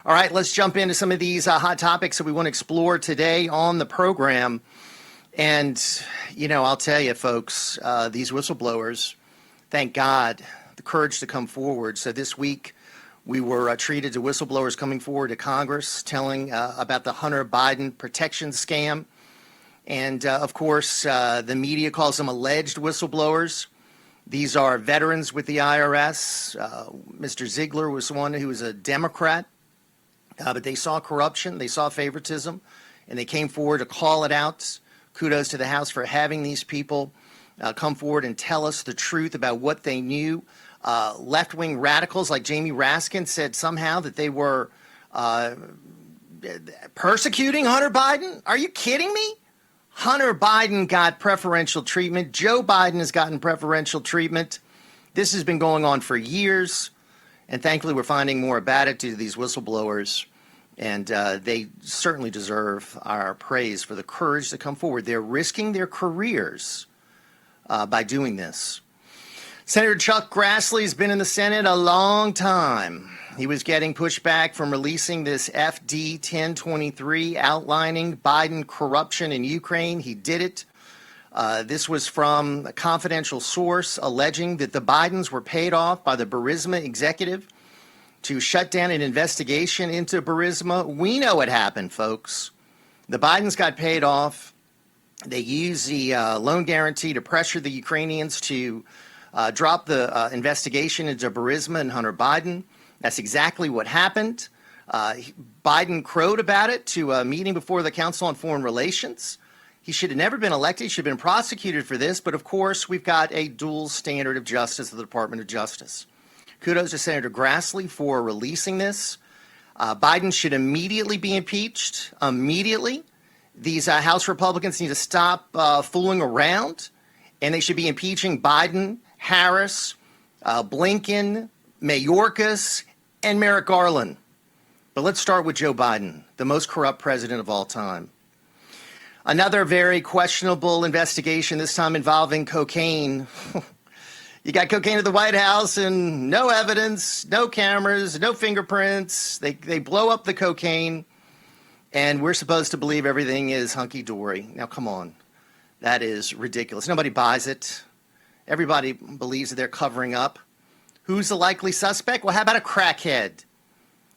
All right, let's jump into some of these hot topics that we want to explore today on the program. And, I'll tell you, folks, these whistleblowers, thank God, the courage to come forward. So this week, we were treated to whistleblowers coming forward to Congress telling about the Hunter Biden protection scam. And, of course, the media calls them alleged whistleblowers. These are veterans with the IRS. Mr. Ziegler was one who was a Democrat. But they saw corruption, they saw favoritism, and they came forward to call it out. Kudos to the House for having these people come forward and tell us the truth about what they knew. Left-wing radicals like Jamie Raskin said somehow that they were persecuting Hunter Biden. Are you kidding me? Hunter Biden got preferential treatment. Joe Biden has gotten preferential treatment. This has been going on for years. And thankfully, we're finding more about it due to these whistleblowers. And they certainly deserve our praise for the courage to come forward. They're risking their careers by doing this. Senator Chuck Grassley has been in the Senate a long time. He was getting pushback from releasing this FD 1023 outlining Biden corruption in Ukraine. He did it. This was from a confidential source alleging that the Bidens were paid off by the Burisma executive to shut down an investigation into Burisma. We know what happened, folks. The Bidens got paid off. They used the loan guarantee to pressure the Ukrainians to drop the investigation into Burisma and Hunter Biden. That's exactly what happened. Biden crowed about it to a meeting before the Council on Foreign Relations. He should have never been elected. He should have been prosecuted for this. But, of course, we've got a dual standard of justice at the Department of Justice. Kudos to Senator Grassley for releasing this. Biden should immediately be impeached. Immediately. These House Republicans need to stop fooling around. And they should be impeaching Biden, Harris, Blinken, Mayorkas, and Merrick Garland. But let's start with Joe Biden, the most corrupt president of all time. Another very questionable investigation, this time involving cocaine. You got cocaine at the White House and no evidence, no cameras, no fingerprints. They blow up the cocaine, and we're supposed to believe everything is hunky-dory. Now, come on. That is ridiculous. Nobody buys it. Everybody believes that they're covering up. Who's the likely suspect? Well, how about a crackhead?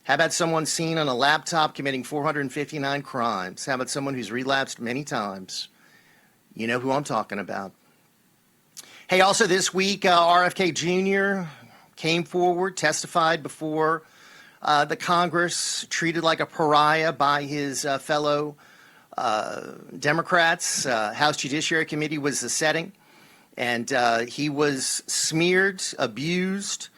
How about someone seen on a laptop committing 459 crimes? How about someone who's relapsed many times? You know who I'm talking about. Hey, also this week, RFK Jr. came forward, testified before the Congress, treated like a pariah by his fellow Democrats. House Judiciary Committee was the setting, and he was smeared, abused,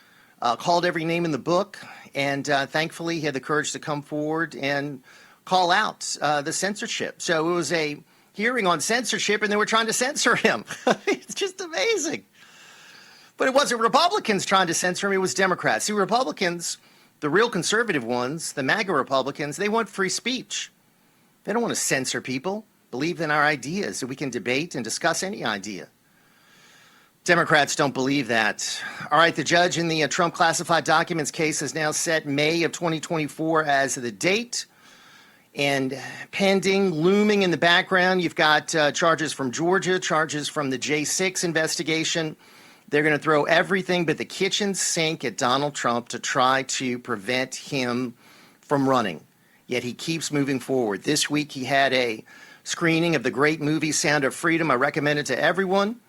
called every name in the book, and thankfully he had the courage to come forward and call out the censorship. So it was a hearing on censorship, and they were trying to censor him. It's just amazing. But it wasn't Republicans trying to censor him, it was Democrats. See, Republicans, the real conservative ones, the MAGA Republicans, they want free speech. They don't want to censor people. Believe in our ideas, so we can debate and discuss any idea. Democrats don't believe that. All right, the judge in the Trump classified documents case has now set May of 2024 as the date. And pending, looming in the background, you've got charges from Georgia, charges from the J6 investigation. They're going to throw everything but the kitchen sink at Donald Trump to try to prevent him from running. Yet he keeps moving forward. This week he had a screening of the great movie Sound of Freedom. I recommend it to everyone.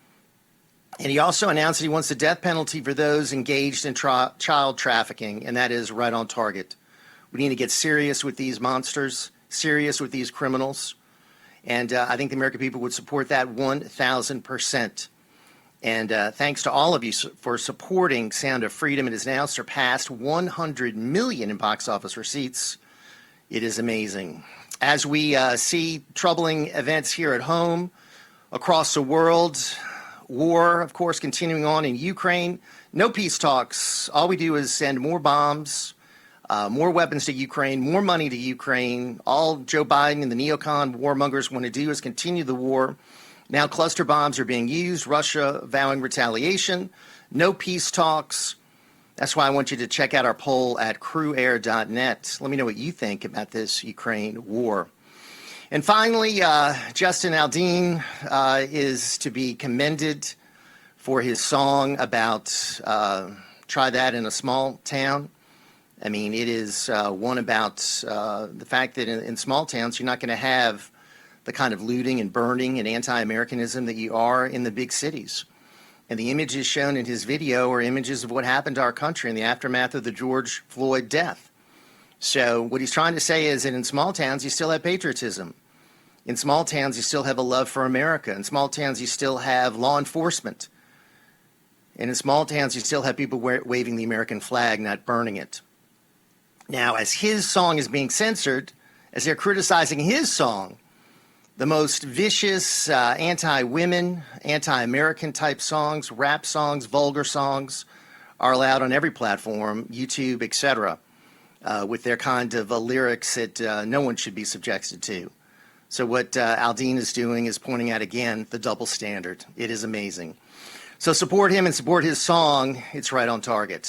And he also announced that he wants the death penalty for those engaged in child trafficking, and that is right on target. We need to get serious with these monsters, serious with these criminals, and I think the American people would support that 1,000%. And thanks to all of you for supporting Sound of Freedom. It has now surpassed 100 million in box office receipts. It is amazing. As we see troubling events here at home, across the world, war, of course, continuing on in Ukraine, no peace talks. All we do is send more bombs, more weapons to Ukraine, more money to Ukraine. All Joe Biden and the neocon warmongers want to do is continue the war. Now cluster bombs are being used, Russia vowing retaliation, no peace talks. That's why I want you to check out our poll at crouere.net. Let me know what you think about this Ukraine war. And finally, Justin Aldean is to be commended for his song about try that in a small town. I mean, it is one about the fact that in small towns you're not going to have the kind of looting and burning and anti-Americanism that you are in the big cities. And the images shown in his video are images of what happened to our country in the aftermath of the George Floyd death. So what he's trying to say is that in small towns you still have patriotism. In small towns you still have a love for America. In small towns you still have law enforcement. And in small towns you still have people waving the American flag, not burning it. Now, as his song is being censored, as they're criticizing his song, the most vicious anti-women, anti-American type songs, rap songs, vulgar songs are allowed on every platform, YouTube, etc., with their kind of lyrics that no one should be subjected to. So what Aldean is doing is pointing out again the double standard. It is amazing. So support him and support his song. It's right on target.